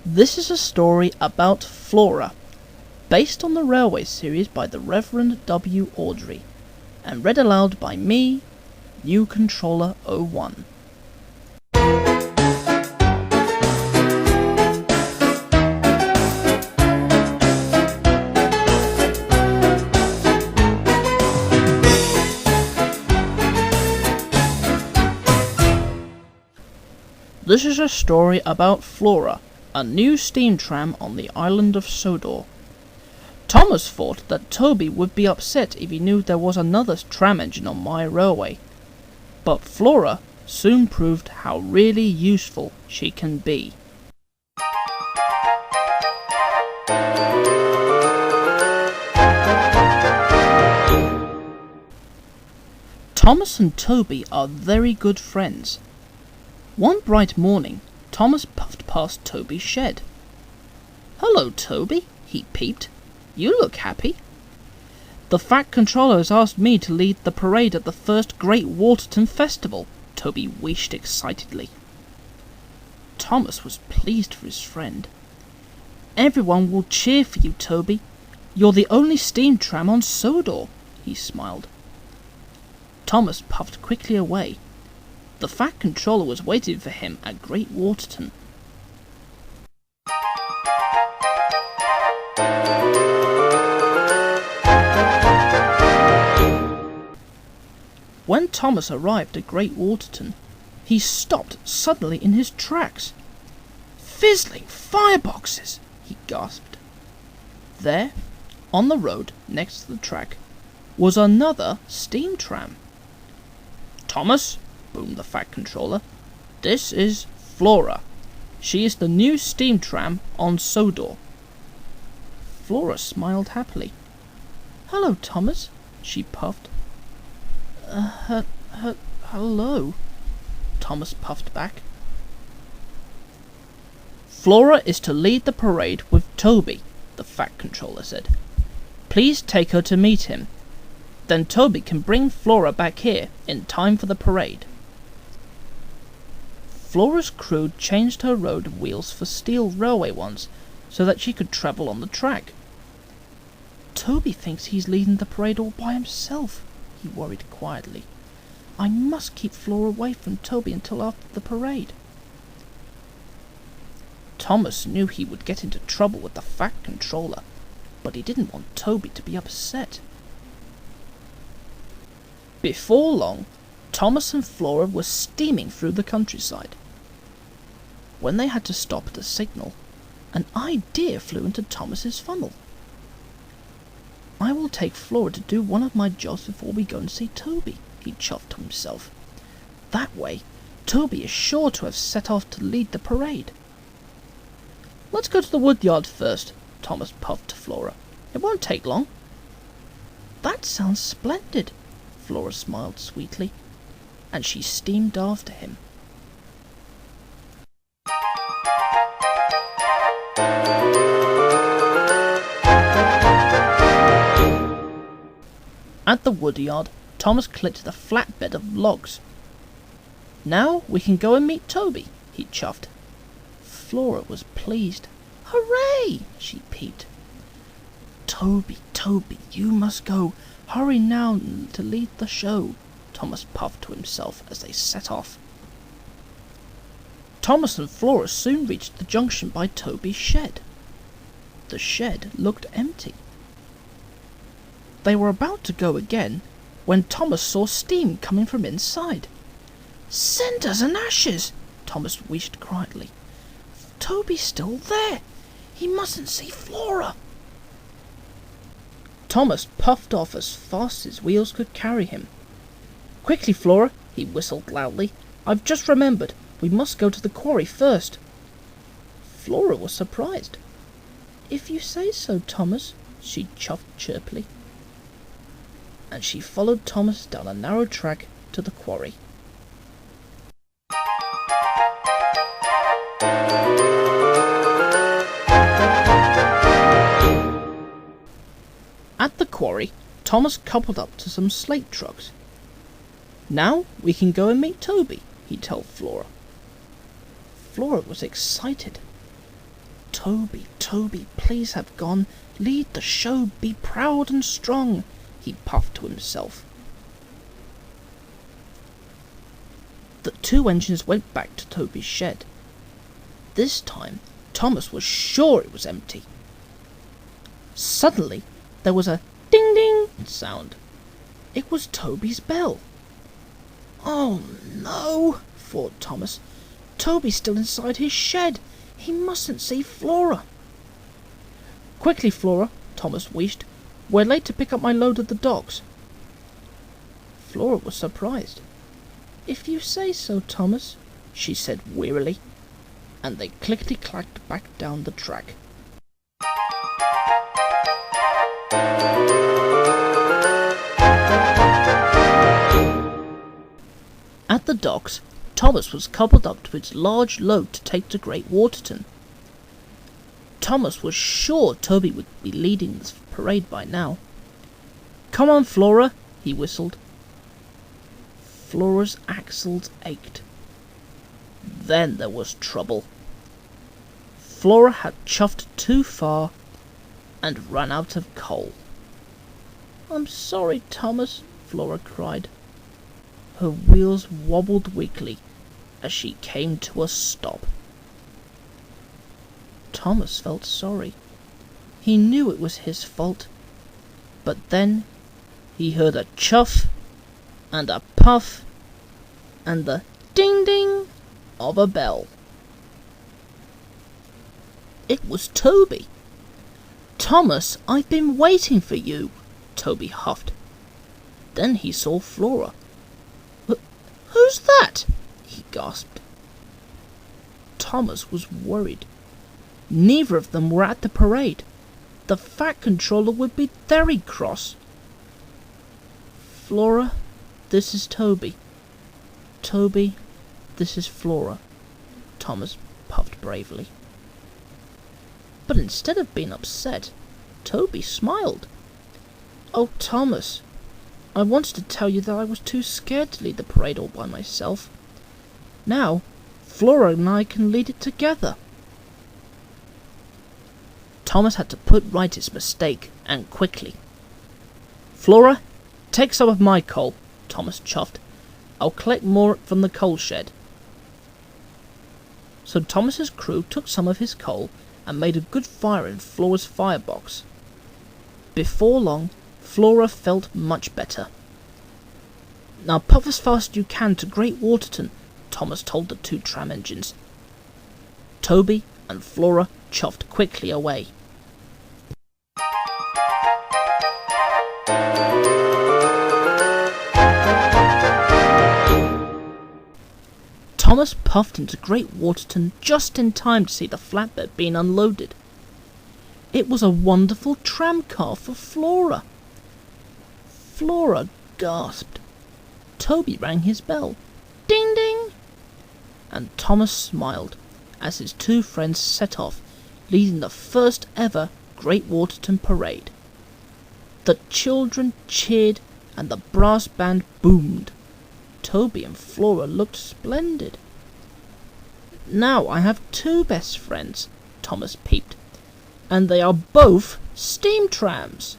This is a story about Flora, based on the Railway series by the Reverend W. Awdry, and read aloud by me, NewController01. This is a story about Flora, a new steam tram on the island of Sodor. Thomas thought that Toby would be upset if he knew there was another tram engine on my railway, but Flora soon proved how really useful she can be. Thomas and Toby are very good friends. One bright morning, Thomas puffed past Toby's shed. "Hello, Toby," he peeped. "You look happy." "The Fat Controller has asked me to lead the parade at the first Great Waterton Festival," Toby wished excitedly. Thomas was pleased for his friend. "Everyone will cheer for you, Toby. You're the only steam tram on Sodor," he smiled. Thomas puffed quickly away. The Fat Controller was waiting for him at Great Waterton. When Thomas arrived at Great Waterton, he stopped suddenly in his tracks. "Fizzling fireboxes!" he gasped. There, on the road next to the track, was another steam tram. "Thomas," boomed the Fat Controller, "this is Flora. She is the new steam tram on Sodor." Flora smiled happily. "Hello, Thomas," she puffed. Hello," Thomas puffed back. "Flora is to lead the parade with Toby," the Fat Controller said. "Please take her to meet him. Then Toby can bring Flora back here in time for the parade." Flora's crew changed her road wheels for steel railway ones so that she could travel on the track. "Toby thinks he's leading the parade all by himself," he worried quietly. "I must keep Flora away from Toby until after the parade." Thomas knew he would get into trouble with the Fat Controller, but he didn't want Toby to be upset. Before long, Thomas and Flora were steaming through the countryside. When they had to stop at a signal, an idea flew into Thomas's funnel. "I will take Flora to do one of my jobs before we go and see Toby," he chuffed to himself. "That way, Toby is sure to have set off to lead the parade." "Let's go to the woodyard first," Thomas puffed to Flora. "It won't take long." "That sounds splendid," Flora smiled sweetly, and she steamed after him. At the woodyard, Thomas clicked the flatbed of logs. "Now we can go and meet Toby," he chuffed. Flora was pleased. "Hooray!" she peeped. "Toby, Toby, you must go. Hurry now to lead the show," Thomas puffed to himself as they set off. Thomas and Flora soon reached the junction by Toby's shed. The shed looked empty. They were about to go again when Thomas saw steam coming from inside. "Cinders and ashes!" Thomas wished quietly. "Toby's still there. He mustn't see Flora." Thomas puffed off as fast as his wheels could carry him. "Quickly, Flora," he whistled loudly. "I've just remembered. We must go to the quarry first." Flora was surprised. "If you say so, Thomas," she chuffed chirpily. And she followed Thomas down a narrow track to the quarry. At the quarry, Thomas coupled up to some slate trucks. "Now we can go and meet Toby," he told Flora. Flora was excited. Toby, Toby, please have gone. Lead the show, be proud and strong, he puffed to himself. The two engines went back to Toby's shed. This time, Thomas was sure it was empty. Suddenly, there was a ding-ding sound. It was Toby's bell. Oh no, thought Thomas. Toby's still inside his shed. He mustn't see Flora. Quickly, Flora, Thomas wished. We're late to pick up my load at the docks. Flora was surprised. If you say so, Thomas, she said wearily, and they clickety-clacked back down the track. At the docks, Thomas was coupled up to its large load to take to Great Waterton. Thomas was sure Toby would be leading this parade by now. Come on, Flora, he whistled. Flora's axles ached. Then there was trouble. Flora had chuffed too far and ran out of coal. I'm sorry, Thomas, Flora cried. Her wheels wobbled weakly as she came to a stop. Thomas felt sorry. He knew it was his fault. But then he heard a chuff and a puff and the ding-ding of a bell. It was Toby. Thomas, I've been waiting for you, Toby huffed. Then he saw Flora. Who's that? He gasped. Thomas was worried. Neither of them were at the parade. The Fat Controller would be very cross. Flora, this is Toby. Toby, this is Flora, Thomas puffed bravely. But instead of being upset, Toby smiled. Oh, Thomas, I wanted to tell you that I was too scared to lead the parade all by myself. Now, Flora and I can lead it together. Thomas had to put right his mistake, and quickly. Flora, take some of my coal, Thomas chuffed. I'll collect more from the coal shed. So Thomas's crew took some of his coal and made a good fire in Flora's firebox. Before long, Flora felt much better. Now puff as fast as you can to Great Waterton, Thomas told the two tram engines. Toby and Flora chuffed quickly away. Thomas puffed into Great Waterton just in time to see the flatbed being unloaded. It was a wonderful tramcar for Flora. Flora gasped. Toby rang his bell. Ding ding! And Thomas smiled as his two friends set off, leading the first ever Great Waterton parade. The children cheered and the brass band boomed. Toby and Flora looked splendid. Now I have two best friends, Thomas peeped, and they are both steam trams.